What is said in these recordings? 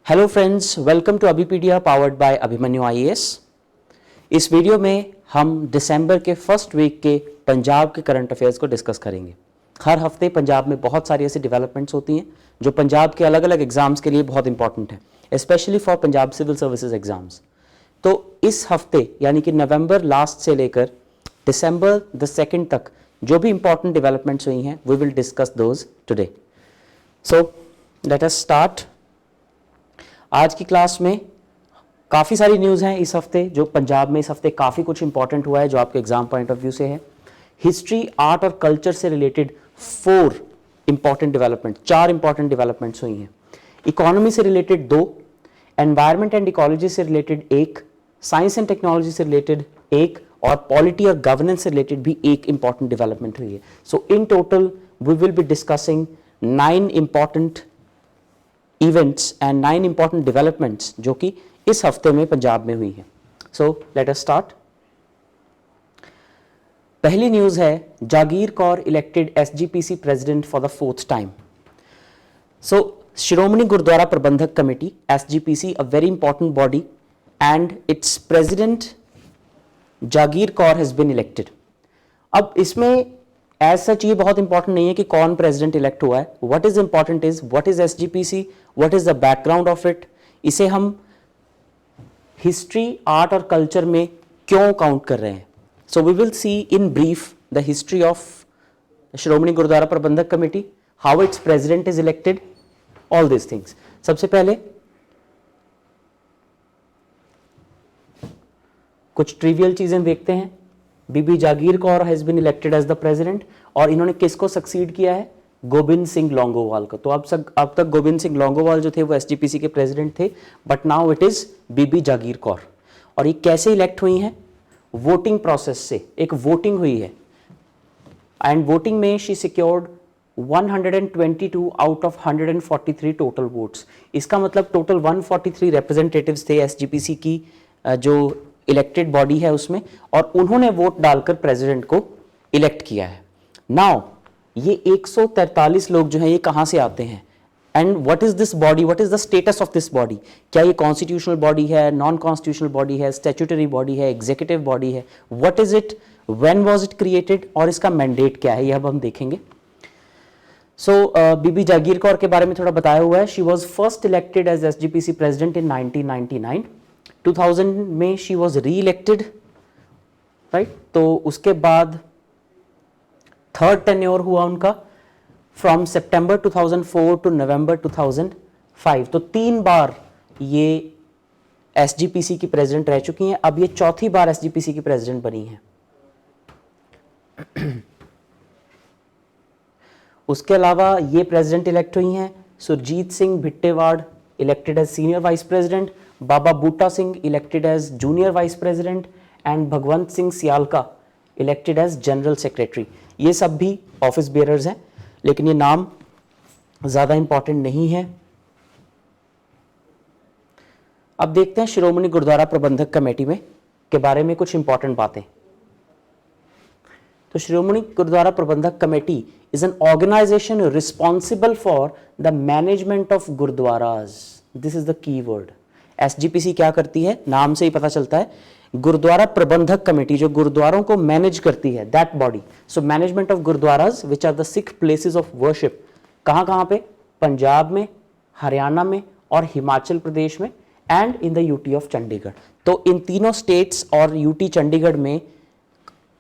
Hello friends, welcome to Abhipedia powered by Abhimanyu IAS. इस video में हम दिसंबर के फर्स्ट वीक के पंजाब के करंट अफेयर्स को डिस्कस करेंगे। हर हफ्ते पंजाब में बहुत सारी ऐसी डेवलपमेंट्स होती हैं जो पंजाब के अलग अलग एग्जाम्स के लिए बहुत इंपॉर्टेंट है, specially for Punjab civil services exams. तो इस हफ्ते यानी कि नवंबर लास्ट से लेकर दिसंबर द 2 तक जो भी इंपॉर्टेंट डेवलपमेंट्स हुई हैं, we will discuss those today. So let us start. आज की क्लास में काफ़ी सारी न्यूज़ हैं इस हफ्ते, जो पंजाब में इस हफ्ते काफ़ी कुछ इंपॉर्टेंट हुआ है जो आपके एग्जाम पॉइंट ऑफ व्यू से है। हिस्ट्री, आर्ट और कल्चर से related 4 important development, 4 important developments हुई हैं। इकोनॉमी से रिलेटेड 2, एनवायरमेंट एंड इकोलॉजी से रिलेटेड 1, साइंस एंड टेक्नोलॉजी से रिलेटेड 1 और पॉलिटी और गवर्नेंस से रिलेटेड भी 1 इंपॉर्टेंट डेवलपमेंट हुई है। So in total we will be discussing 9 important events and 9 important developments जो कि इस हफ्ते में पंजाब में हुई है। So let us start. पहली न्यूज है, Jagir Kaur elected SGPC president for the 4th time. So Shiromani Gurdwara Prabandhak committee, SGPC, a very important body, and its president Jagir Kaur has been elected. अब इसमें एज सच ये बहुत इंपॉर्टेंट नहीं है कि कौन प्रेसिडेंट इलेक्ट हुआ है। What is important is what is SGPC, what is the background of it. इसे हम हिस्ट्री, आर्ट और कल्चर में क्यों काउंट कर रहे हैं। So we will see in brief the history of Shiromani Gurdwara Prabandhak committee, how its president is elected, all this things. सबसे पहले कुछ ट्रिवियल चीजें देखते हैं। Bibi Jagir Kaur has been elected as the president, और इन्होंने किसको सक्सीड किया है? गोबिंद सिंह लोंगोवाल को। तो अब तक गोबिंद सिंह लोंगोवाल जो थे वो एसजीपीसी के प्रेसिडेंट थे, बट नाउ इट इज बीबी जागीर कौर। और ये कैसे इलेक्ट हुई हैं? वोटिंग प्रोसेस से। एक वोटिंग हुई है एंड वोटिंग में she secured 122 out of 143 total votes. इसका मतलब टोटल 143 रिप्रेजेंटेटिव्स थे एसजीपीसी की जो इलेक्टेड बॉडी है उसमें, और उन्होंने वोट डालकर प्रेसिडेंट को इलेक्ट किया है। नाउ ये 143 लोग जो हैं ये कहां से आते हैं, and what is this body, what is the status of this body? क्या ये कॉन्स्टिट्यूशनल बॉडी है, नॉन कॉन्स्टिट्यूशनल बॉडी है, स्टैट्यूटरी बॉडी है, एग्जीक्यूटिव बॉडी है? What is it, when was it created, और इसका मैंडेट क्या है, यह अब हम देखेंगे। सो बीबी जागीर कौर के बारे में थोड़ा बताया हुआ है। She was first elected as SGPC president in 1999। 2000 में she was re elected, right. तो उसके बाद 3rd टेन्योर हुआ उनका फ्रॉम सितंबर 2004 टू नवंबर 2005। तो 3 बार ये एसजीपीसी की प्रेसिडेंट रह चुकी हैं। अब ये 4थी बार एसजीपीसी की प्रेसिडेंट बनी है। उसके अलावा ये प्रेसिडेंट इलेक्ट हुई हैं Surjit Singh Bhittewad, elected as senior vice president, Baba Buta Singh elected as junior vice president, and Bhagwant Singh Sialka elected as general secretary. ये सब भी ऑफिस बेयरर्स हैं, लेकिन ये नाम ज्यादा इंपॉर्टेंट नहीं है। अब देखते हैं श्रोमणी गुरुद्वारा प्रबंधक कमेटी में के बारे में कुछ इंपॉर्टेंट बातें। तो Shiromani Gurdwara Prabandhak committee is an organisation responsible for the management of gurdwaras. This is the key word. SGPC क्या करती है, नाम से ही पता चलता है। गुरुद्वारा प्रबंधक कमेटी जो गुरुद्वारों को मैनेज करती है, that body. So management of gurdwaras which are the 6 places of worship. कहां पे? पंजाब में, हरियाणा में और हिमाचल प्रदेश में, and in the UT of Chandigarh. तो इन तीनों स्टेट्स और यूटी चंडीगढ़ में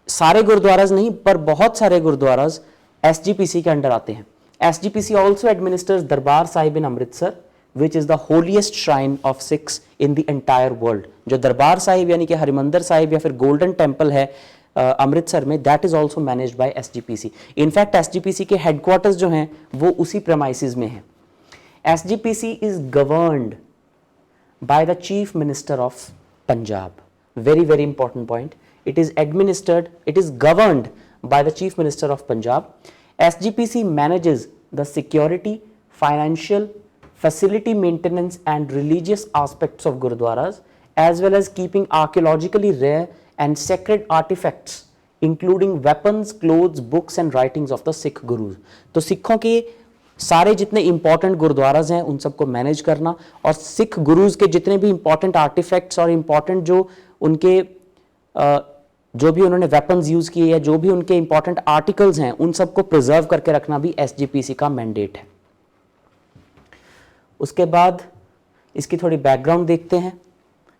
सारे गुरुद्वाराज नहीं, पर बहुत सारे गुरुद्वाराज एसजीपीसी के अंडर आते हैं। SGPC also administers Darbar Sahib in Amritsar, which is the holiest shrine of Sikhs in the entire world। जो दरबार साहिब यानी कि हरिमंदर साहिब या फिर गोल्डन टेम्पल है अमृतसर में, that is also managed by SGPC। In fact SGPC के हेडक्वार्टर्स जो हैं वो उसी प्रेमाइसिस में हैं। SGPC is governed by the Chief Minister of Punjab। Very very important point। It is administered, it is governed by the Chief Minister of Punjab। SGPC manages the security, financial, facility maintenance and religious aspects of gurudwaras, as well as keeping archaeologically rare and sacred artifacts including weapons, clothes, books and writings of the Sikh gurus। तो सिखों के सारे जितने important gurdwaras हैं उन सबको manage करना, और सिख गुरुज के जितने भी इंपॉर्टेंट आर्टिफैक्ट्स और इंपॉर्टेंट जो उनके जो भी उन्होंने वेपन्स यूज किए या जो भी उनके इंपॉर्टेंट आर्टिकल्स हैं उन सबको प्रिजर्व करके रखना भी एसजीपीसी का मैंडेट है। उसके बाद इसकी थोड़ी बैकग्राउंड देखते हैं।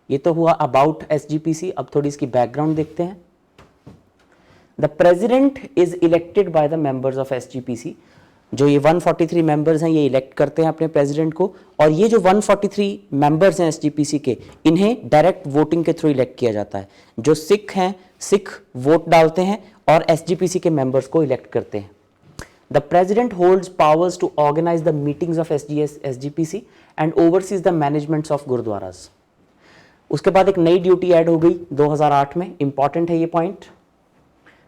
ये तो हुआ अबाउट एसजीपीसी, अब थोड़ी इसकी बैकग्राउंड देखते हैं। The president is elected by the members of SGPC. जो ये 143 मेंबर्स हैं ये इलेक्ट करते हैं अपने प्रेसिडेंट को, और ये जो 143 मेंबर्स हैं एसजीपीसी के, इन्हें डायरेक्ट वोटिंग के थ्रू इलेक्ट किया जाता है। जो सिख हैं, सिख वोट डालते हैं और एसजीपीसी के मेंबर्स को इलेक्ट करते हैं। The president holds powers to organise the meetings of SGPC and overseas the managements of gurdwaras. उसके बाद एक नई ड्यूटी ऐड हो गई 2008 में, इंपॉर्टेंट है ये point.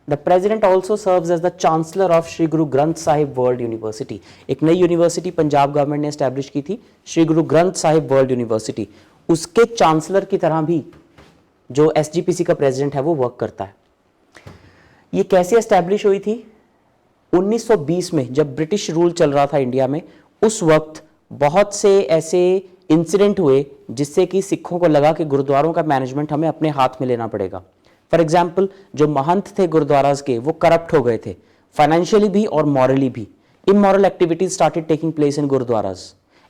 The President also serves as the Chancellor of Shri Guru Granth Sahib world university. एक नई यूनिवर्सिटी पंजाब गवर्नमेंट ने एस्टैब्लिश की थी, श्री गुरु ग्रंथ साहिब वर्ल्ड यूनिवर्सिटी। उसके चांसलर की तरह भी जो एसजीपीसी का प्रेसिडेंट है वो वर्क करता है। ये कैसे एस्टैब्लिश हुई थी? 1920 में जब ब्रिटिश रूल चल रहा था इंडिया में, उस वक्त बहुत से ऐसे इंसिडेंट हुए जिससे कि सिखों को लगा कि गुरुद्वारों का मैनेजमेंट हमें अपने हाथ में लेना पड़ेगा। फॉर एग्जाम्पल, जो महंत थे गुरुद्वाराज के वो करप्ट हो गए थे, फाइनेंशियली भी और मॉरली भी। Immoral activities started taking place in gurdwaras,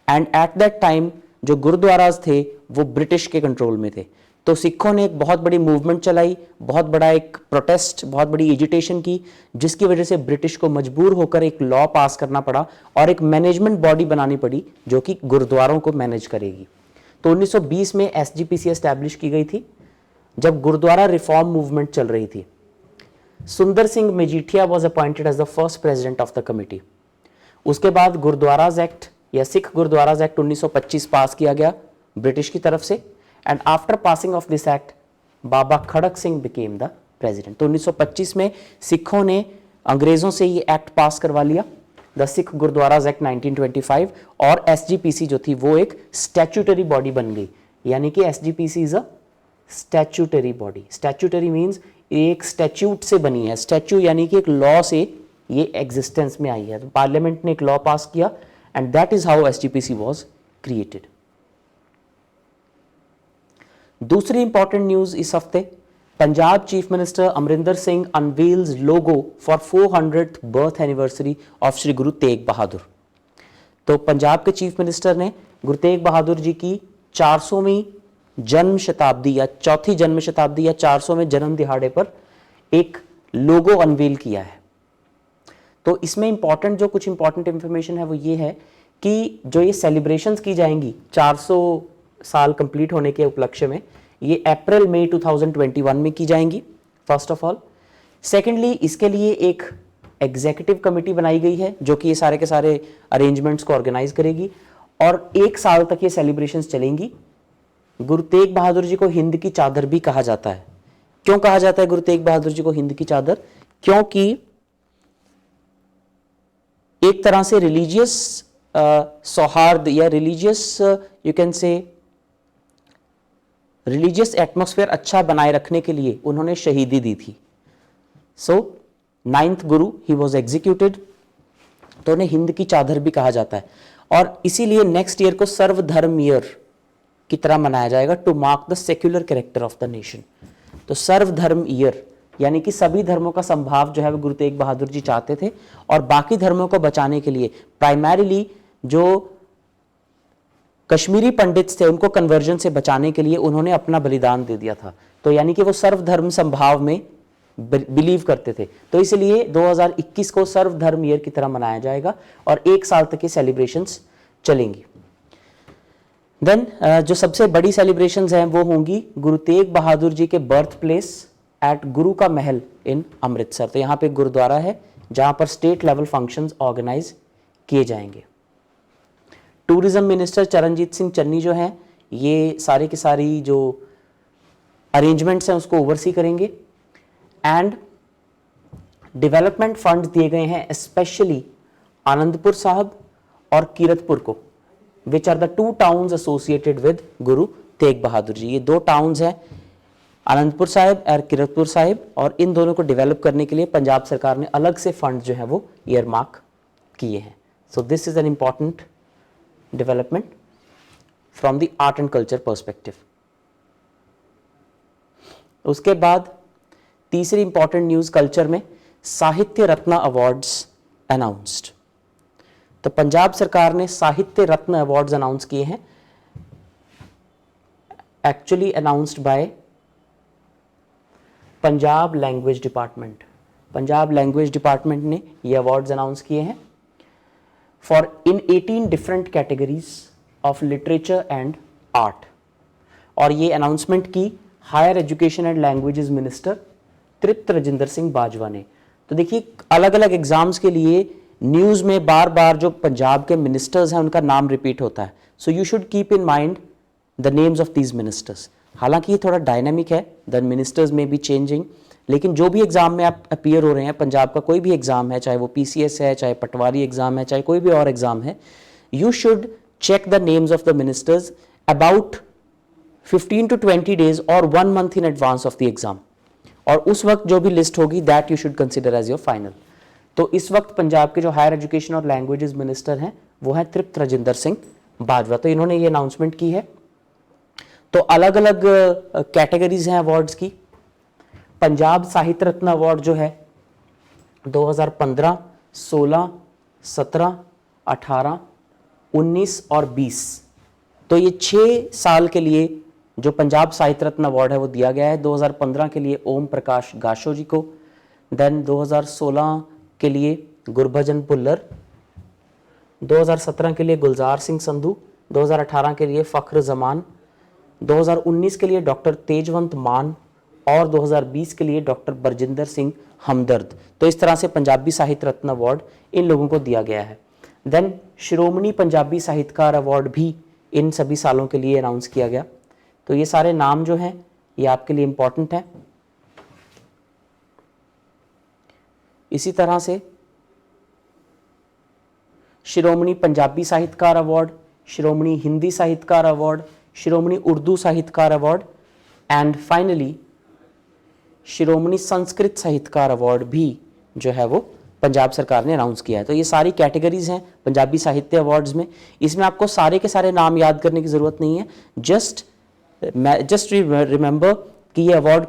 and at that time जो गुरुद्वाराज थे वो ब्रिटिश के कंट्रोल में थे। तो सिखों ने एक बहुत बड़ी मूवमेंट चलाई, बहुत बड़ा एक प्रोटेस्ट, बहुत बड़ी एजिटेशन की, जिसकी वजह से ब्रिटिश को मजबूर होकर एक लॉ पास करना पड़ा और एक मैनेजमेंट बॉडी बनानी पड़ी जो कि गुरुद्वारों को मैनेज करेगी। तो 1920 में एसजीपीसी एस्टैब्लिश की गई थी जब गुरुद्वारा रिफॉर्म मूवमेंट चल रही थी। Sundar Singh Majithia was appointed as the first president of the committee. उसके बाद गुरुद्वाराज एक्ट या सिख गुरुद्वाराज एक्ट 1925 पास किया गया ब्रिटिश की तरफ से, and after passing of this act Baba Kharak Singh became the president. तो 1925 में सिखों ने अंग्रेजों से ये एक्ट पास करवा लिया, द सिख गुरुद्वाराज एक्ट 1925, और एसजीपीसी जो थी वो एक स्टैट्यूटरी बॉडी बन गई। यानी कि SGPC is a statutory body. Statutory means एक स्टैच्यूट से बनी है, स्टैच्यू यानी कि एक लॉ से ये एग्जिस्टेंस में आई है। तो पार्लियामेंट ने एक लॉ पास किया and that is how SGPC was created. दूसरी इंपॉर्टेंट न्यूज इस हफ्ते, Punjab chief minister Amarinder Singh unveils logo for 400th birth anniversary of Shri गुरु तेग बहादुर। तो पंजाब के चीफ मिनिस्टर ने गुरु तेग बहादुर जी की 400वीं जन्म शताब्दी या चौथी जन्म शताब्दी या 400वें जन्म दिहाड़े पर एक लोगो अनवील किया है। तो इसमें इंपॉर्टेंट जो कुछ इंपॉर्टेंट इंफॉर्मेशन है वो ये है कि जो ये सेलिब्रेशंस की जाएंगी 400 साल कंप्लीट होने के उपलक्ष्य में, ये अप्रैल मई 2021 में की जाएंगी फर्स्ट ऑफ ऑल। सेकेंडली, इसके लिए एक एग्जीक्यूटिव कमेटी बनाई गई है जो कि ये सारे के सारे अरेंजमेंट्स को ऑर्गेनाइज करेगी, और 1 साल तक ये सेलिब्रेशंस चलेंगी। गुरु तेग बहादुर जी को हिंद की चादर भी कहा जाता है। क्यों कहा जाता है गुरु तेग बहादुर जी को हिंद की चादर? क्योंकि एक तरह से रिलीजियस सौहार्द या रिलीजियस यू कैन से रिलीजियस एटमॉस्फेयर अच्छा बनाए रखने के लिए उन्होंने शहीदी दी थी। सो 9th Guru he was executed, तो उन्हें हिंद की चादर भी कहा जाता है। और इसीलिए नेक्स्ट ईयर को सर्वधर्म ईयर की तरह मनाया जाएगा to mark the secular character of the nation. तो सर्वधर्म ईयर यानी कि सभी धर्मों का संभाव जो है वो गुरु तेग बहादुर जी चाहते थे, और बाकी धर्मों को बचाने के लिए प्राइमरीली जो कश्मीरी पंडित्स थे उनको कन्वर्जन से बचाने के लिए उन्होंने अपना बलिदान दे दिया था। तो यानी कि वो सर्वधर्म संभाव में बिलीव करते थे। तो इसलिए 2021 को सर्वधर्म ईयर की तरह मनाया जाएगा और 1 साल तक ये सेलिब्रेशंस चलेंगी। देन जो सबसे बड़ी सेलिब्रेशंस हैं वो होंगी गुरु तेग बहादुर जी के बर्थ प्लेस एट गुरु का महल इन अमृतसर। तो यहाँ पे गुरुद्वारा है जहाँ पर स्टेट लेवल फंक्शंस ऑर्गेनाइज किए जाएंगे। टूरिज्म मिनिस्टर चरणजीत सिंह चन्नी जो हैं ये सारी की सारी जो अरेंजमेंट्स हैं उसको ओवरसी करेंगे। एंड डेवलपमेंट फंड दिए गए हैं स्पेशली आनंदपुर साहब और कीरतपुर को, which are the 2 towns associated with Guru Tegh Bahadur ji. ये 2 टाउन्स हैं आनंदपुर साहिब और कीरतपुर साहिब, और इन दोनों को डेवलप करने के लिए पंजाब सरकार ने अलग से फंड जो है वो ईयरमार्क किए हैं। So this is an important development from the art and culture perspective. उसके बाद तीसरी इंपॉर्टेंट न्यूज कल्चर में साहित्य रत्न अवार्ड्स अनाउंस्ड। तो पंजाब सरकार ने साहित्य रत्न अवार्ड्स अनाउंस किए हैं, actually announced by Punjab language department. Punjab language department ने ये अवार्ड्स अनाउंस किए हैं for in 18 different categories of literature and art. और ये अनाउंसमेंट की higher education and languages minister Tript Rajinder Singh Bajwa ने। तो देखिए अलग अलग एग्जाम्स के लिए न्यूज में बार बार जो पंजाब के मिनिस्टर्स हैं उनका नाम रिपीट होता है, so you should keep in mind the names of these ministers. हालांकि ये थोड़ा डायनामिक है, द मिनिस्टर्स में बी चेंजिंग, लेकिन जो भी एग्जाम में आप अपीयर हो रहे हैं, पंजाब का कोई भी एग्जाम है, चाहे वो पीसीएस है, चाहे पटवारी एग्जाम है, चाहे कोई भी और एग्जाम है, you should check the names of the ministers about 15 to 20 days or 1 month in advance of the exam, और उस वक्त जो भी लिस्ट होगी that you should consider as your final। तो इस वक्त पंजाब के जो हायर एजुकेशन और लैंग्वेजेस मिनिस्टर हैं वो हैं तृप्त राजिंदर सिंह बाजवा। तो इन्होंने ये अनाउंसमेंट की है। तो अलग अलग कैटेगरीज हैं अवार्ड्स की। पंजाब साहित्य रत्न अवार्ड जो है 2015, 16, 17, 18, 19 और 20, तो ये 6 साल के लिए जो पंजाब साहित्य रत्न अवार्ड है वो दिया गया है। 2015 के लिए ओम प्रकाश गाशो जी को, देन 2016 के लिए गुरभजन भुल्लर, 2017 के लिए गुलजार सिंह संधू, 2018 के लिए फख्र जमान, 2019 के लिए डॉक्टर तेजवंत मान और 2020 के लिए डॉक्टर बरजिंदर सिंह हमदर्द। तो इस तरह से पंजाबी साहित्य रत्न अवार्ड इन लोगों को दिया गया है। देन शिरोमणि पंजाबी साहित्यकार अवार्ड भी इन सभी सालों के लिए अनाउंस किया गया। तो ये सारे नाम जो हैं ये आपके लिए इंपॉर्टेंट हैं। इसी तरह से शिरोमणि पंजाबी साहित्यकार अवार्ड, शिरोमणि हिंदी साहित्यकार अवार्ड, शिरोमणि उर्दू साहित्यकार अवार्ड एंड फाइनली शिरोमणि संस्कृत साहित्यकार अवार्ड भी जो है वो पंजाब सरकार ने अनाउंस किया है। तो ये सारी कैटेगरीज हैं पंजाबी साहित्य अवार्ड्स में। इसमें आपको सारे के सारे नाम याद करने की ज़रूरत नहीं है, जस्ट रिमेंबर कि ये अवार्ड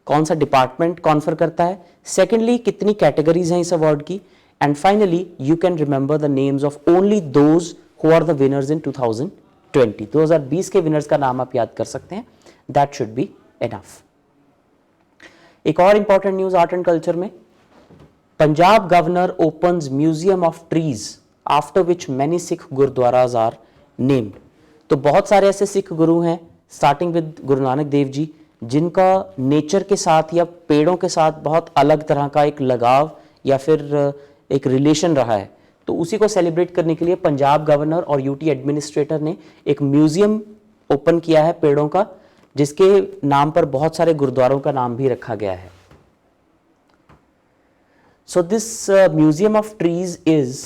कौन सा डिपार्टमेंट कॉन्फर करता है, सेकेंडली कितनी कैटेगरीज हैं इस अवार्ड की, and finally you can remember the names of only those who are the winners in 2020। 2020 के विनर्स का नाम आप याद कर सकते हैं, दैट शुड बी एनफ। एक और important news art and culture में, Punjab governor opens museum of trees after which many Sikh gurdwaras are named. तो बहुत सारे ऐसे सिख गुरु हैं स्टार्टिंग विद गुरु नानक देव जी जिनका नेचर के साथ या पेड़ों के साथ बहुत अलग तरह का एक लगाव या फिर एक रिलेशन रहा है। तो उसी को सेलिब्रेट करने के लिए पंजाब गवर्नर और यूटी एडमिनिस्ट्रेटर ने एक म्यूजियम ओपन किया है पेड़ों का, जिसके नाम पर बहुत सारे गुरुद्वारों का नाम भी रखा गया है। So this Museum of Trees is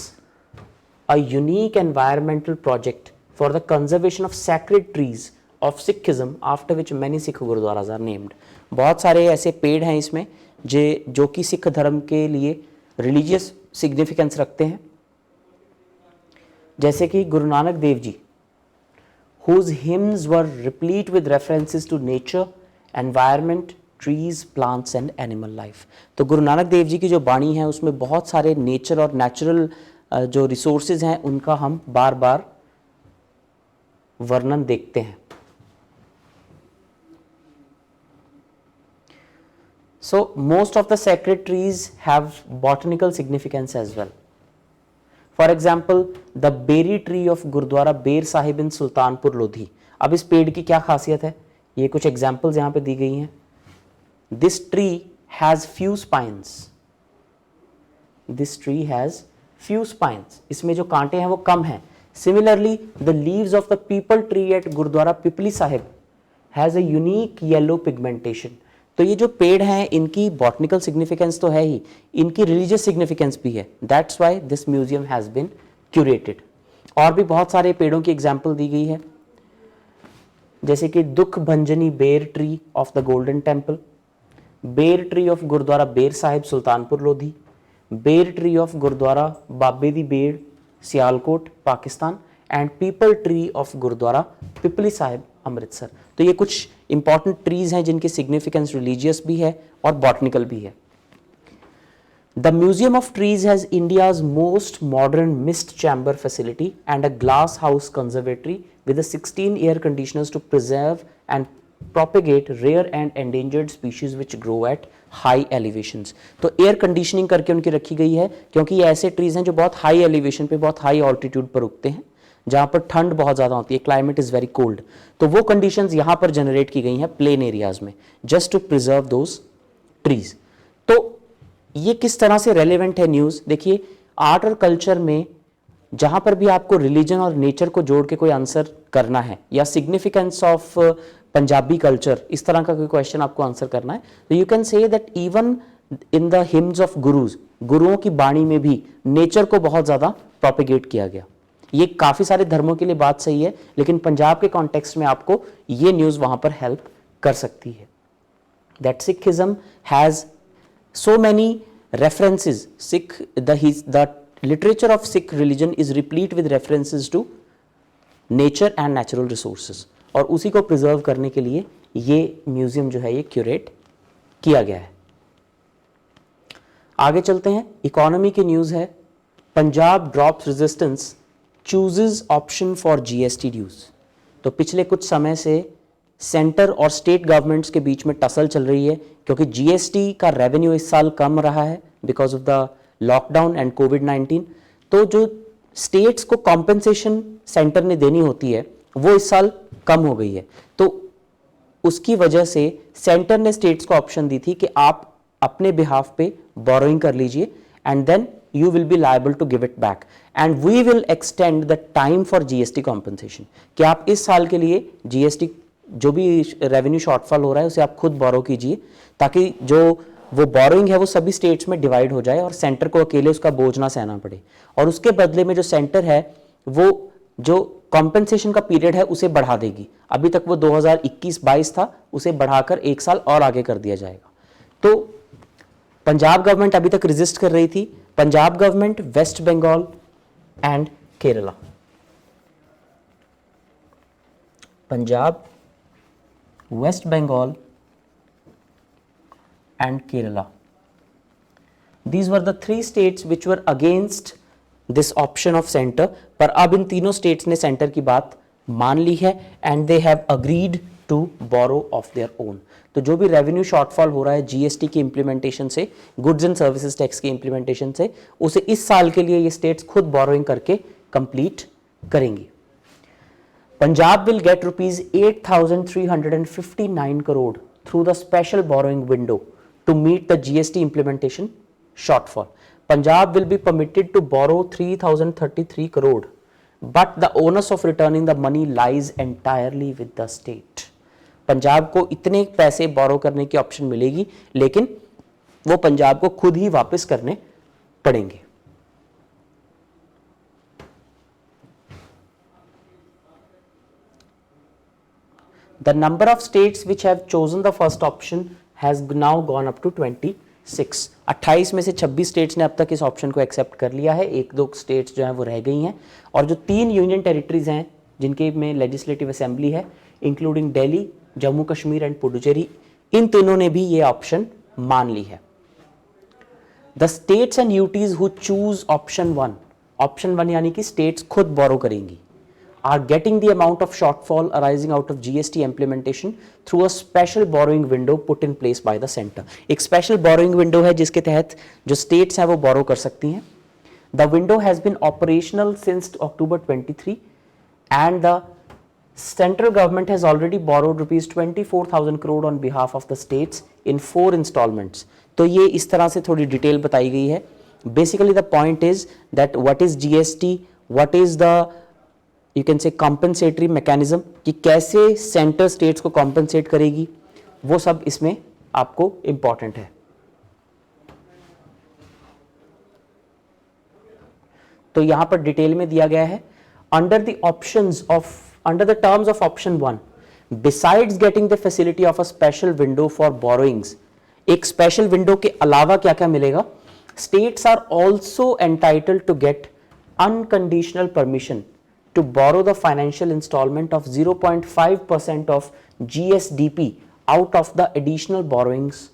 a unique environmental project for the conservation of sacred trees of Sikhism, after which many Sikh Gurudwaras are named। बहुत सारे ऐसे पेड़ हैं इसमें जो कि सिख धर्म के लिए रिलीजियस सिग्निफिकेंस रखते हैं, जैसे कि Guru Nanak Dev ji whose hymns were replete with references to nature, environment, trees, plants and animal life। तो गुरु नानक देव जी की जो बाणी है उसमें बहुत सारे नेचर और नेचुरल जो रिसोर्सेज हैं उनका हम बार बार वर्णन देखते हैं। So most of the sacred trees have botanical significance as well. For example, the berry tree of Gurdwara Ber Sahib इन सुल्तानपुर लोधी। अब इस पेड़ की क्या खासियत है, ये कुछ एग्जाम्पल्स यहाँ पे दी गई हैं। This tree has few spines. This tree has few spines. इसमें जो कांटे हैं वो कम हैं। Similarly, the leaves of the peepal tree at gurdwara Pipli Sahib has a unique yellow pigmentation। तो ये जो पेड़ हैं इनकी बॉटनिकल सिग्निफिकेंस तो है ही, इनकी रिलीजियस सिग्निफिकेंस भी है। That's why this museum has been curated. और भी बहुत सारे पेड़ों की एग्जाम्पल दी गई है, जैसे कि Dukh Bhanjani Ber tree of the Golden Temple, ber tree of Gurdwara Ber Sahib Sultanpur Lodhi, ber tree of Gurdwara Babe Di Ber Sialkot Pakistan and peepal tree of Gurdwara Pipli Sahib Amritsar. तो ये कुछ इंपॉर्टेंट ट्रीज हैं जिनकी सिग्निफिकेंस रिलीजियस भी है और बॉटनिकल भी है। The Museum of Trees has India's most modern mist chamber facility and a glass house conservatory with 16 air conditioners to preserve and propagate rare and endangered species which grow at high elevations। तो air conditioning करके उनकी रखी गई है क्योंकि ये ऐसे trees हैं जो बहुत हाई एलिवेशन पे, बहुत हाई ऑल्टीट्यूड पर उगते हैं, जहाँ पर ठंड बहुत ज़्यादा होती है, क्लाइमेट इज़ वेरी कोल्ड। तो वो कंडीशंस यहाँ पर जनरेट की गई हैं प्लेन एरियाज में, just to preserve those trees. तो ये किस तरह से रेलेवेंट है न्यूज़? देखिए, आर्ट और कल्चर में जहां पर भी आपको रिलीजन और नेचर को जोड़ के कोई आंसर करना है या सिग्निफिकेंस ऑफ पंजाबी कल्चर, इस तरह का कोई क्वेश्चन आपको आंसर करना है, तो you can say that even in the hymns of gurus, गुरुओं की बाणी में भी नेचर को बहुत ज़्यादा प्रोपिगेट किया गया। ये काफ़ी सारे धर्मों के लिए बात सही है, लेकिन पंजाब के कॉन्टेक्स्ट में आपको ये न्यूज़ वहां पर हेल्प कर सकती है। That Sikhism has so many references. The literature of Sikh religion is replete with references to nature and natural resources, और उसी को प्रिजर्व करने के लिए ये म्यूजियम जो है ये क्यूरेट किया गया है। आगे चलते हैं, इकोनॉमी की न्यूज़ है। Punjab drops resistance, chooses option for GST dues. तो पिछले कुछ समय से सेंटर और स्टेट गवर्नमेंट्स के बीच में टसल चल रही है क्योंकि जीएसटी का रेवेन्यू इस साल कम रहा है because of the lockdown and कोविड-19। तो जो स्टेट्स को कॉम्पेंसेशन सेंटर ने देनी होती है वो इस साल कम हो गई है। तो उसकी वजह से सेंटर ने स्टेट्स को ऑप्शन दी थी कि आप अपने बिहाफ पे बोरोइंग कर लीजिए and then you will be liable to give it back and we will extend the time for GST compensation। कि आप इस साल के लिए GST जो भी रेवेन्यू शॉर्टफॉल हो रहा है उसे आप खुद बोरो कीजिए, ताकि जो वो बोरोइंग है वो सभी स्टेट्स में डिवाइड हो जाए और सेंटर को अकेले उसका बोझ ना सहना पड़े। और उसके बदले में जो सेंटर है वो जो कॉम्पेंसेशन का पीरियड है उसे बढ़ा देगी। अभी तक वो 2021-22 था, उसे बढ़ाकर एक साल और आगे कर दिया जाएगा। तो पंजाब गवर्नमेंट अभी तक रेजिस्ट कर रही थी। Punjab government, West Bengal and Kerala. Punjab, West Bengal and Kerala. These were the three states which were against this option of center, पर अब इन तीनों states ने center की बात मान ली है and they have agreed to borrow of their own। तो जो भी revenue shortfall हो रहा है GST की implementation से, goods and services tax की implementation से, उसे इस साल के लिए ये states खुद borrowing करके complete करेंगी। Punjab will get rupees 8,359 crore through the special borrowing window to meet the GST implementation shortfall। Punjab will be permitted to borrow 3,033 crore, but the onus of returning the money lies entirely with the state। Punjab को इतने पैसे बोरो करने की option मिलेगी, लेकिन वो पंजाब को खुद ही वापस करने पड़ेंगे। The number of states which have chosen the first option has now gone up to 26। 28 में से 26 स्टेट्स ने अब तक इस ऑप्शन को एक्सेप्ट कर लिया है। एक दो स्टेट्स जो हैं वो रह गई हैं, और जो 3 यूनियन टेरिटरीज हैं जिनके में लेजिस्लेटिव असेंबली है, इंक्लूडिंग दिल्ली, जम्मू कश्मीर एंड पुडुचेरी, इन तीनों ने भी ये ऑप्शन मान ली है। The states and UTs who choose option 1 यानी कि स्टेट्स खुद बोरो करेंगी, are getting the amount of shortfall arising out of GST implementation through a special borrowing window put in place by the center। एक special borrowing window है जिसके तहत जो states हैं वो borrow कर सकती हैं। The window has been operational since October 23 and the central government has already borrowed rupees 24,000 crore on behalf of the states in 4 installments। तो ये इस तरह से थोड़ी डिटेल बताई गई है। Basically the point is that what is GST, what is the you can say compensatory mechanism, कि कैसे सेंटर स्टेट्स को कॉम्पेंसेट करेगी, वो सब इसमें आपको इंपॉर्टेंट है। तो यहां पर डिटेल में दिया गया है, under the terms of option 1, besides getting the facility of a special window for borrowings, एक स्पेशल विंडो के अलावा क्या क्या मिलेगा, states are also entitled to get unconditional permission to borrow the financial installment of 0.5% of GSDP out of the additional borrowings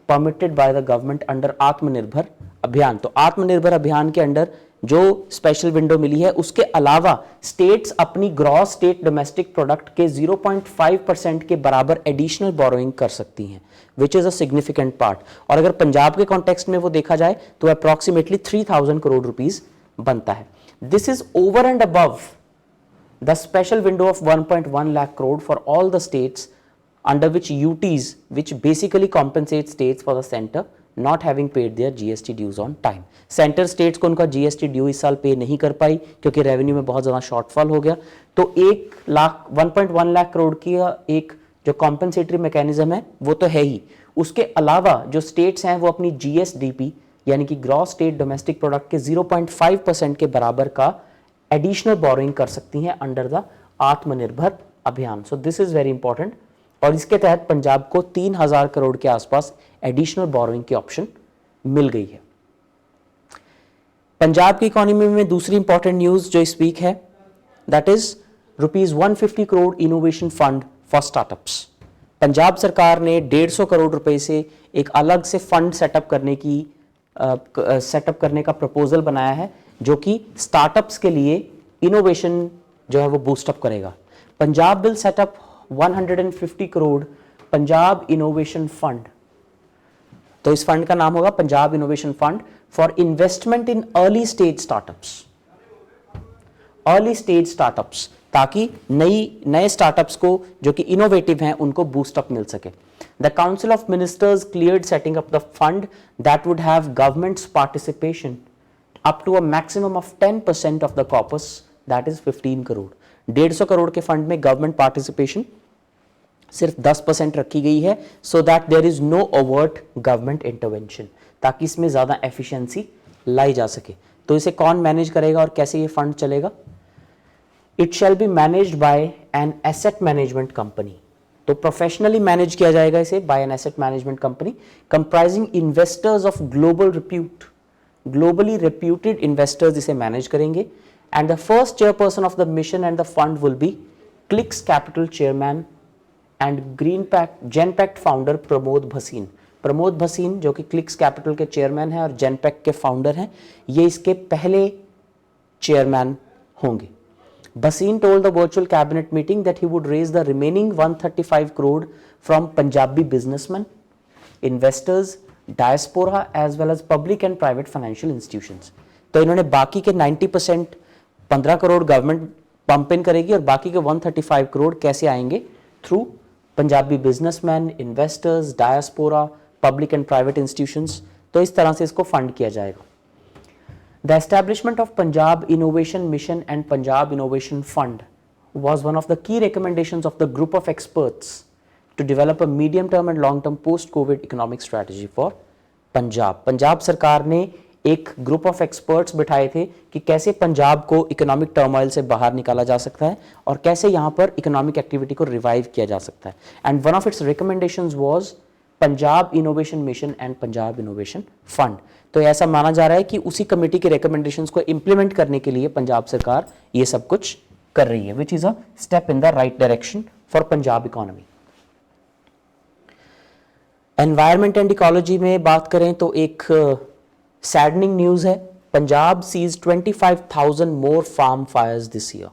permitted by the government under आत्मनिर्भर अभियान। तो आत्मनिर्भर अभियान के अंडर जो स्पेशल विंडो मिली है उसके अलावा स्टेट्स अपनी ग्रॉस स्टेट डोमेस्टिक प्रोडक्ट के 0.5% के बराबर एडिशनल बोरोइंग कर सकती हैं, विच इज अ सिग्निफिकेंट पार्ट। और अगर पंजाब के कॉन्टेक्स्ट में वो देखा जाए तो अप्रोक्सीमेटली 3000 करोड़ रुपीस बनता है। This is over and above the special window of 1.1 lakh crore for all the states under which UTs, which basically compensate states for the center not having paid their GST dues on time. Centre states को उनका GST due इस साल पे नहीं कर पाई क्योंकि revenue में बहुत ज़्यादा शॉर्टफॉल हो गया। तो 1.1 लाख करोड़ की एक जो कॉम्पेंसेटरी मैकेनिज्म है वो तो है ही, उसके अलावा जो स्टेट्स हैं वो अपनी GSDP यानी कि ग्रॉस स्टेट डोमेस्टिक प्रोडक्ट के 0.5% के बराबर का एडिशनल बोरोइंग कर सकती हैं अंडर द आत्मनिर्भर अभियान। So this is very important. और इसके तहत पंजाब को 3000 करोड़ के आसपास एडिशनल बोरोइंग की ऑप्शन मिल गई है। पंजाब की इकोनॉमी में दूसरी इंपॉर्टेंट न्यूज जो इस वीक है that is ₹150 crore innovation fund for startups. Punjab सरकार ने 150 करोड़ रुपए से एक अलग से फंड सेटअप करने का प्रपोजल बनाया है जो कि स्टार्टअप्स के लिए इनोवेशन जो है वो बूस्टअप करेगा। Punjab will set up 150 crore Punjab innovation fund. तो इस फंड का नाम होगा Punjab innovation fund for investment in early stage startups, ताकि नए स्टार्टअप्स को जो कि इनोवेटिव हैं उनको बूस्टअप मिल सके। The council of ministers cleared setting up the fund that would have governments participation up to a maximum of 10% of the corpus that is 15 crore. 150 crore के फंड में गवर्नमेंट पार्टिसिपेशन सिर्फ 10% रखी गई है so that there is no overt government intervention, ताकि इसमें ज्यादा efficiency लाई जा सके। तो इसे कौन मैनेज करेगा और कैसे ये फंड चलेगा? It shall be managed by an asset management company. तो प्रोफेशनली मैनेज किया जाएगा इसे by an asset management company comprising investors of globally reputed investors इसे मैनेज करेंगे। And the first chairperson of the mission and the fund will be Clicks Capital chairman and Genpact founder Pramod Bhasin. Pramod Bhasin जो कि Clicks Capital के chairman हैं और Genpact के founder हैं, ये इसके पहले चेयरमैन होंगे। Bhasin told the virtual cabinet meeting that he would raise the remaining 135 crore from Punjabi businessmen, investors, diaspora as well as public and private financial institutions। तो इन्होंने बाकी के 90% 15 करोड़ गवर्नमेंट पंप इन करेगी और बाकी के 135 करोड़ कैसे आएंगे? Through Punjabi businessman, investors, diaspora, public and private institutions. तो इस तरह से इसको फंड किया जाएगा। The establishment of Punjab innovation mission and Punjab innovation fund was one of the key recommendations of the group of experts to develop a medium term and long term post COVID economic strategy for Punjab. Punjab सरकार ने एक group of experts बिठाए थे कि कैसे पंजाब को economic turmoil से बाहर निकाला जा सकता है और कैसे यहाँ पर इकोनॉमिक एक्टिविटी को रिवाइव किया जा सकता है। And one of its recommendations was Punjab innovation mission and Punjab innovation fund. तो ऐसा माना जा रहा है कि उसी कमेटी के रिकमेंडेशंस को इंप्लीमेंट करने के लिए पंजाब सरकार ये सब कुछ कर रही है, which is a step in the right direction for Punjab economy. Environment and ecology में बात करें तो एक सैडनिंग न्यूज है। Punjab sees 25,000 more farm fires this year.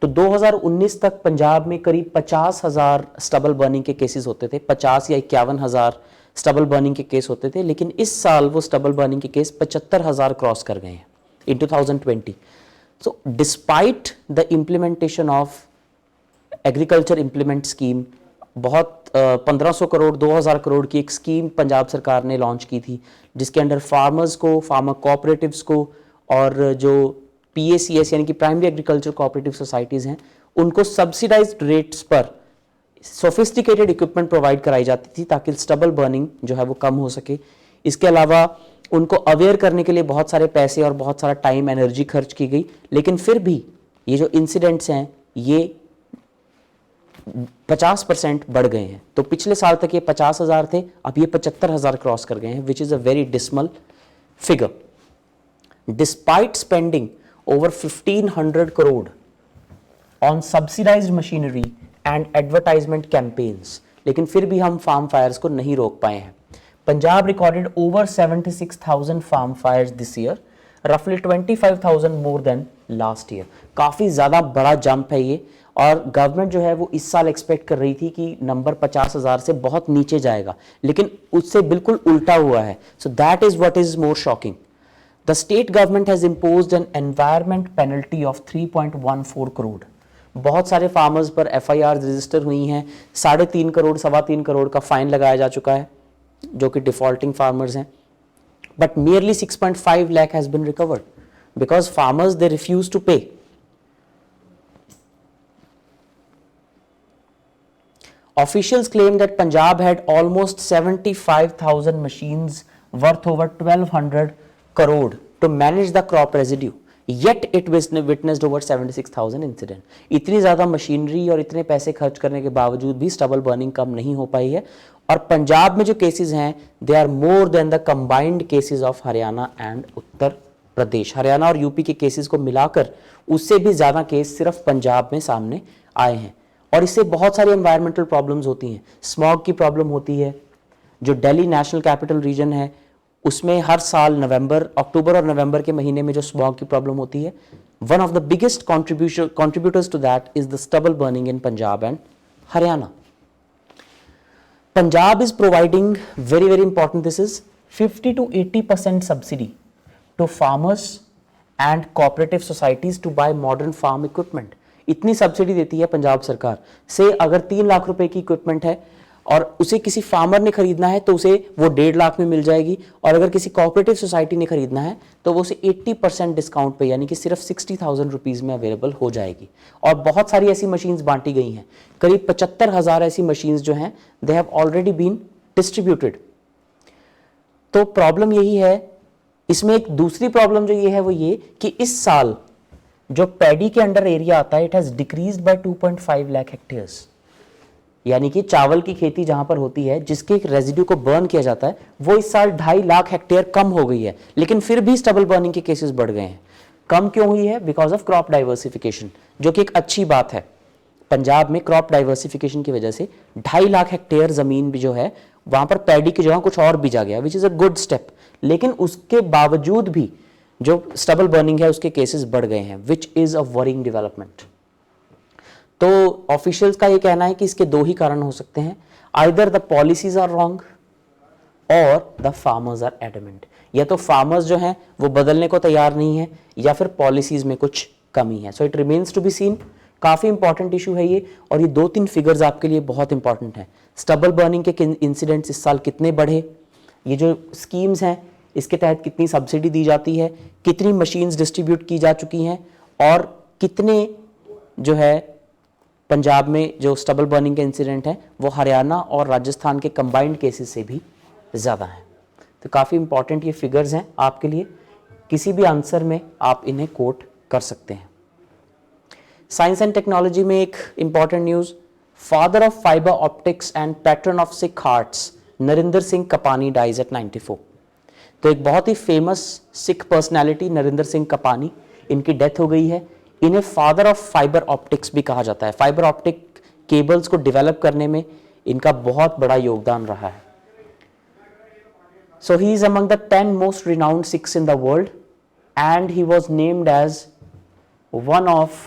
तो 2019 तक पंजाब में करीब 50,000 स्टबल बर्निंग के केसेस होते थे, 50 या 51,000 स्टबल बर्निंग के केस होते थे, लेकिन इस साल वो स्टबल बर्निंग के केस 75,000 क्रॉस कर गए हैं इन 2020। So despite the implementation of agriculture implement scheme, बहुत 1500 करोड़ 2000 करोड़ की एक स्कीम पंजाब सरकार ने लॉन्च की थी जिसके अंडर फार्मर्स को, फार्मर कोऑपरेटिव्स को और जो PACS यानी कि प्राइमरी एग्रीकल्चर कोऑपरेटिव सोसाइटीज़ हैं उनको सब्सिडाइज्ड रेट्स पर सोफिस्टिकेटेड इक्विपमेंट प्रोवाइड कराई जाती थी ताकि स्टबल बर्निंग जो है वो कम हो सके। इसके अलावा उनको अवेयर करने के लिए बहुत सारे पैसे और बहुत सारा टाइम एनर्जी खर्च की गई, लेकिन फिर भी ये जो इंसिडेंट्स हैं ये 50% बढ़ गए हैं। तो पिछले साल तक ये 50,000 थे, अब ये 75,000 क्रॉस कर गए हैं, which is a very dismal figure. despite spending over 1500 crore on subsidized machinery and advertisement campaigns, लेकिन फिर भी हम फार्म फायर्स को नहीं रोक पाए हैं। Punjab recorded over 76,000 farm fires this year, रफली 25,000 मोर देन लास्ट ईयर। काफ़ी ज़्यादा बड़ा जंप है ये, और गवर्नमेंट जो है वो इस साल एक्सपेक्ट कर रही थी कि नंबर 50,000 से बहुत नीचे जाएगा, लेकिन उससे बिल्कुल उल्टा हुआ है। So that is what is more shocking. The state government has imposed an environment penalty of 3.14 crore. बहुत सारे फार्मर्स पर एफआईआर रजिस्टर हुई हैं, 3.5 करोड़ 3.25 करोड़ का फाइन लगाया जा चुका है जो कि डिफॉल्टिंग फार्मर्स हैं, but nearly 6.5 lakh has been recovered because farmers they refuse to pay. Officials claim that Punjab had almost 75,000 machines worth over 1,200 crore to manage the crop residue. Yet it witnessed over 76,000 incident. इतनी ज़्यादा machinery और इतने पैसे खर्च करने के बावजूद भी स्टबल बर्निंग कम नहीं हो पाई है। और पंजाब में जो केसेस हैं they are more than the combined cases of Haryana and Uttar Pradesh. Haryana और यूपी के केसेस को मिलाकर उससे भी ज़्यादा केस सिर्फ पंजाब में सामने आए हैं। और इससे बहुत सारी एनवायरमेंटल प्रॉब्लम्स होती हैं। स्मॉग की प्रॉब्लम होती है। जो दिल्ली नेशनल कैपिटल रीजन है उसमें हर साल अक्टूबर और नवंबर के महीने में जो स्मॉग की प्रॉब्लम होती है, one of the biggest contributors to that is the stubble burning in Punjab and Haryana. Punjab is providing very very important, this is 50 to 80% subsidy to farmers and cooperative societies to buy modern farm equipment. इतनी subsidy देती है पंजाब सरकार से, अगर 3 लाख रुपए की equipment है और उसे किसी फार्मर ने खरीदना है तो उसे वो 1.5 लाख में मिल जाएगी, और अगर किसी कोऑपरेटिव सोसाइटी ने खरीदना है तो वो उसे 80% डिस्काउंट पे यानी कि सिर्फ 60,000 रुपीज़ में अवेलेबल हो जाएगी। और बहुत सारी ऐसी मशीन्स बांटी गई हैं, करीब 75,000 ऐसी मशीन्स जो हैं they have already been distributed. तो प्रॉब्लम यही है। इसमें एक दूसरी प्रॉब्लम जो ये है वो ये कि इस साल जो पैडी के अंडर एरिया आता है it has decreased bye 2.5 lakh hectares, यानी कि चावल की खेती जहां पर होती है जिसके रेजिड्यू को बर्न किया जाता है वो इस साल 2.5 लाख हेक्टेयर कम हो गई है, लेकिन फिर भी स्टबल बर्निंग के केसेस बढ़ गए हैं। कम क्यों हुई है? बिकॉज ऑफ क्रॉप डाइवर्सिफिकेशन, जो कि एक अच्छी बात है। पंजाब में क्रॉप डाइवर्सिफिकेशन की वजह से 2.5 लाख हेक्टेयर जमीन भी जो है वहां पर पैडी की जगह कुछ और बीजा गया, विच इज अ गुड स्टेप। लेकिन उसके बावजूद भी जो स्टबल बर्निंग है उसके केसेस बढ़ गए हैं, विच इज अ वरिंग डेवलपमेंट। तो ऑफिशियल्स का ये कहना है कि इसके 2 ही कारण हो सकते हैं, either the policies are wrong और द फार्मर्स आर एडमेंट। या तो फार्मर्स जो हैं वो बदलने को तैयार नहीं है या फिर पॉलिसीज में कुछ कमी है। So it remains to be seen. काफ़ी इंपॉर्टेंट इशू है ये, और ये 2-3 फिगर्स आपके लिए बहुत इंपॉर्टेंट हैं। स्टबल बर्निंग के इंसिडेंट्स इस साल कितने बढ़े, ये जो स्कीम्स हैं इसके तहत कितनी सब्सिडी दी जाती है, कितनी मशीन्स डिस्ट्रीब्यूट की जा चुकी हैं, और कितने जो है पंजाब में जो स्टबल बर्निंग के इंसिडेंट हैं वो हरियाणा और राजस्थान के कंबाइंड केसेस से भी ज़्यादा हैं। तो काफ़ी इंपॉर्टेंट ये फिगर्स हैं आपके लिए, किसी भी आंसर में आप इन्हें कोट कर सकते हैं। साइंस एंड टेक्नोलॉजी में एक important news, father of fiber optics and patron of Sikh arts Narinder Singh Kapany dies at 94। तो एक बहुत ही फेमस सिख पर्सनैलिटी नरिंदर सिंह कपानी, इनकी डेथ हो गई है। इन्हें फादर ऑफ फाइबर ऑप्टिक्स भी कहा जाता है। फाइबर ऑप्टिक केबल्स को डेवलप करने में इनका बहुत बड़ा योगदान रहा है। So he is among the 10 most renowned Sikhs in the world and he was named as one of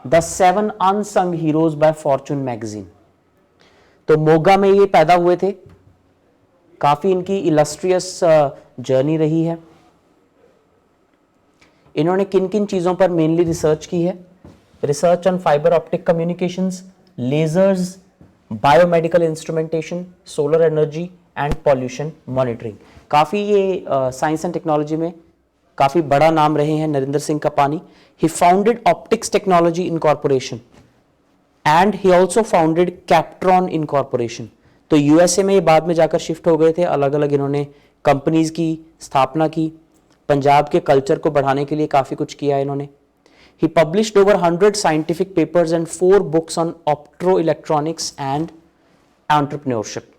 the 7 unsung heroes by Fortune magazine. तो मोगा में ये पैदा हुए थे। काफी इनकी इलस्ट्रियस जर्नी रही है। इन्होंने किन किन चीज़ों पर मेनली रिसर्च की है? Research on fiber optic communications, lasers, biomedical instrumentation, solar energy and pollution monitoring. काफ़ी ये साइंस एंड टेक्नोलॉजी में काफ़ी बड़ा नाम रहे हैं Narinder Singh Kapany. He founded Optics Technology Incorporation and he also founded Kaptron incorporation. तो यूएसए में ये बाद में जाकर शिफ्ट हो गए थे, अलग अलग इन्होंने कंपनीज की स्थापना की। पंजाब के कल्चर को बढ़ाने के लिए काफ़ी कुछ किया इन्होंने। He published over 100 scientific papers and 4 books on optoelectronics and entrepreneurship.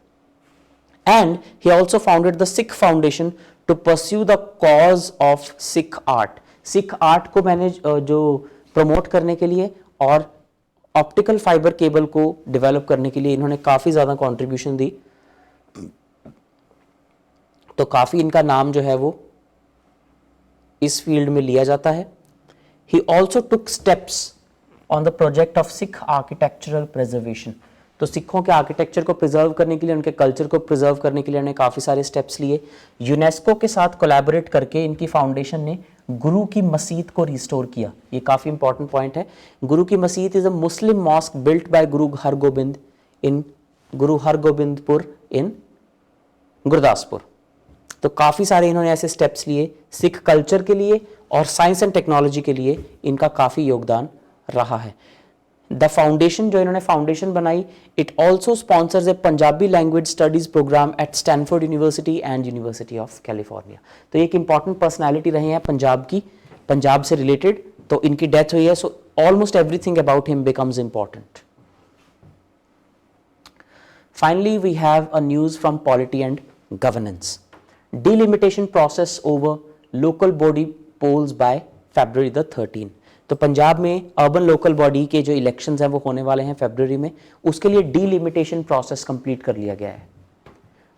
And he also founded the Sikh Foundation to pursue the cause of Sikh art, Sikh art को मैनेज जो प्रमोट करने के लिए और ऑप्टिकल फाइबर केबल को develop करने के लिए इन्होंने काफ़ी ज़्यादा कंट्रीब्यूशन दी। तो काफ़ी इनका नाम जो है वो इस फील्ड में लिया जाता है। He also took steps on the project of Sikh architectural preservation, तो सिखों के आर्किटेक्चर को प्रिजर्व करने के लिए, उनके कल्चर को प्रिजर्व करने के लिए उन्होंने काफ़ी सारे स्टेप्स लिए। यूनेस्को के साथ कोलैबोरेट करके इनकी फाउंडेशन ने गुरु की मस्जिद को रिस्टोर किया। ये काफ़ी इंपॉर्टेंट पॉइंट है। Guru ki Masjid is a Muslim mosque built by Guru Hargobind इन गुरु हरगोबिंदपुर इन गुरदासपुर। तो काफ़ी सारे इन्होंने ऐसे स्टेप्स लिए, सिख कल्चर के लिए और साइंस एंड टेक्नोलॉजी के लिए इनका काफ़ी योगदान रहा है। द फाउंडेशन, जो इन्होंने फाउंडेशन बनाई, it also sponsors a Punjabi language studies program at Stanford University and University of California. तो एक इंपॉर्टेंट पर्सनैलिटी रहे हैं पंजाब की, पंजाब से रिलेटेड। तो इनकी डेथ हुई है, so almost everything about him becomes important. Finally we have a news from polity and governance. Delimitation process over local body polls by February the 13th। तो पंजाब में अर्बन लोकल बॉडी के जो elections हैं वो होने वाले हैं फरवरी में, उसके लिए डीलिमिटेशन प्रोसेस कंप्लीट कर लिया गया है।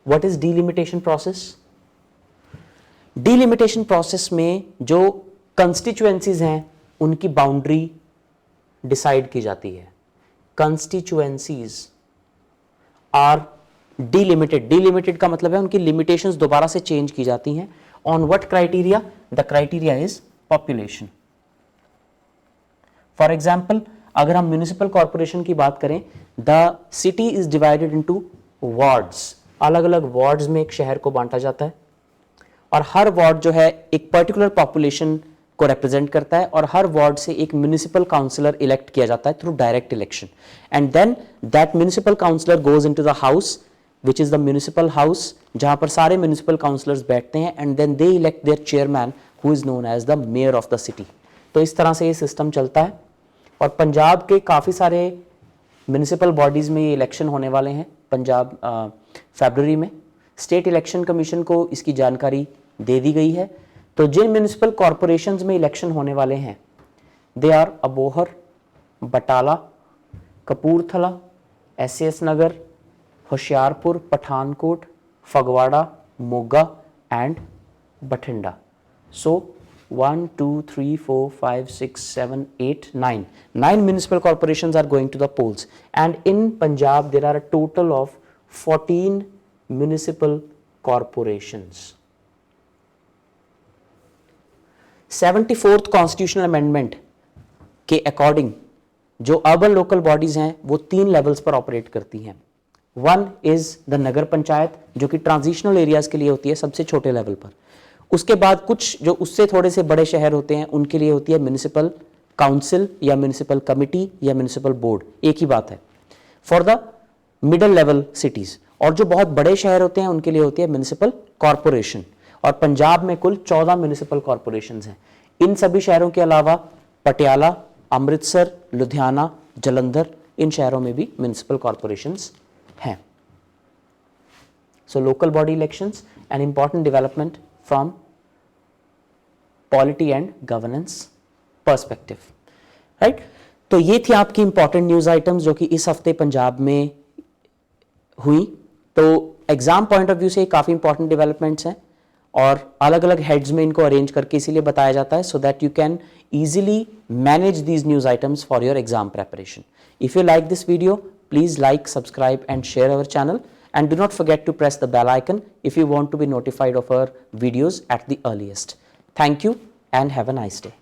What is delimitation process? Delimitation process में जो कंस्टिट्यूएंसीज हैं उनकी बाउंड्री डिसाइड की जाती है। कंस्टिट्यूएंसीज आर डिलिमिटेड, डिलिमिटेड का मतलब है उनकी लिमिटेशंस दोबारा से चेंज की जाती हैं। On what criteria? The criteria is population. For example, अगर हम म्यूनिसिपल कॉर्पोरेशन की बात करें, the city is divided into wards, अलग अलग वार्ड्स में एक शहर को बांटा जाता है और हर वार्ड जो है एक पर्टिकुलर पॉपुलेशन को रिप्रेजेंट करता है और हर वार्ड से एक म्युनिसिपल काउंसलर इलेक्ट किया जाता है through direct election. And then that municipal councillor goes into the house which is the municipal house, जहां पर सारे म्यूनिसिपल काउंसलर्स बैठते हैं and then they elect their chairman who is known as the mayor of the city. तो इस तरह से ये सिस्टम चलता है और पंजाब के काफ़ी सारे म्यूनिसिपल बॉडीज़ में ये इलेक्शन होने वाले हैं पंजाब फरवरी में। स्टेट इलेक्शन कमीशन को इसकी जानकारी दे दी गई है। तो जिन म्यूनिसिपल कॉरपोरेशंस में इलेक्शन होने वाले हैं they are Abohar, Batala, Kapurthala, SS Nagar, Hoshiarpur, Pathankot, Phagwara, Moga and Bathinda. So 1 2 3 4 5 6 7 8 9 municipal corporations are going to the polls, and in Punjab there are a total of 14 municipal corporations. 74th constitutional amendment के अकॉर्डिंग जो अर्बन लोकल बॉडीज हैं वो 3 levels पर operate करती हैं। One is the नगर पंचायत, जो कि transitional areas के लिए होती है सबसे छोटे लेवल पर। उसके बाद कुछ जो उससे थोड़े से बड़े शहर होते हैं उनके लिए होती है म्युनिसिपल काउंसिल या म्युनिसिपल कमिटी या म्युनिसिपल बोर्ड, एक ही बात है। For the middle level cities, और जो बहुत बड़े शहर होते हैं उनके लिए होती है म्युनिसिपल कॉरपोरेशन। और पंजाब में कुल 14 म्युनिसिपल कॉरपोरेशंस हैं। इन सभी शहरों के अलावा पटियाला, अमृतसर, लुधियाना, जलंधर, इन शहरों में भी म्युनिसिपल कॉरपोरेशंस हैं। So local body elections an important development from polity and governance perspective, right. तो ये थी आपकी इंपॉर्टेंट न्यूज आइटम्स जो कि इस हफ्ते पंजाब में हुई। तो एग्जाम पॉइंट ऑफ व्यू से काफी इंपॉर्टेंट डेवलपमेंट्स हैं और अलग अलग हेड्स में इनको अरेंज करके इसीलिए बताया जाता है so that you can easily manage these news items for your exam preparation. If you like this video, please like, subscribe and share our channel, and do not forget to press the bell icon if you want to be notified of our videos at the earliest. Thank you and have a nice day.